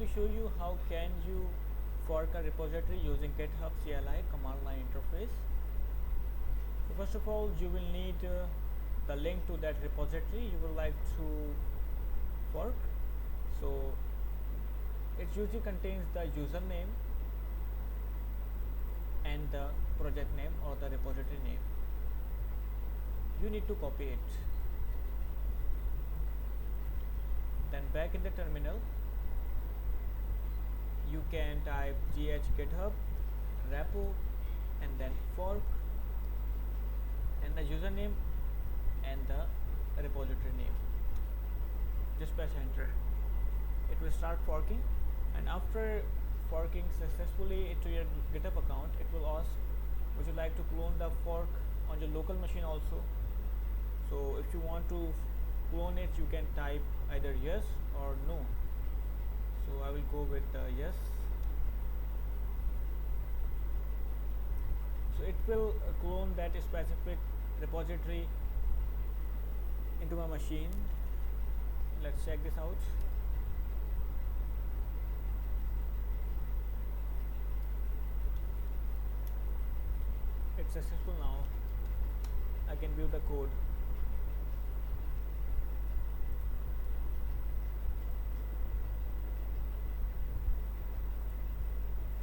to show you how can you fork a repository using GitHub CLI command line interface. So first of all, you will need the link to that repository you would like to fork. So it usually contains the username and the project name or the repository name. You need to copy it. Then back in the terminal, you can type github repo and then fork and the username and the repository name. Just press enter. It will start forking, and after forking successfully to your GitHub account, it will ask would you like to clone the fork on your local machine also. So if you want to clone it, you can type either yes or no. So I will go with yes. So it will clone that specific repository into my machine. Let's check this out. It's successful now. I can view the code.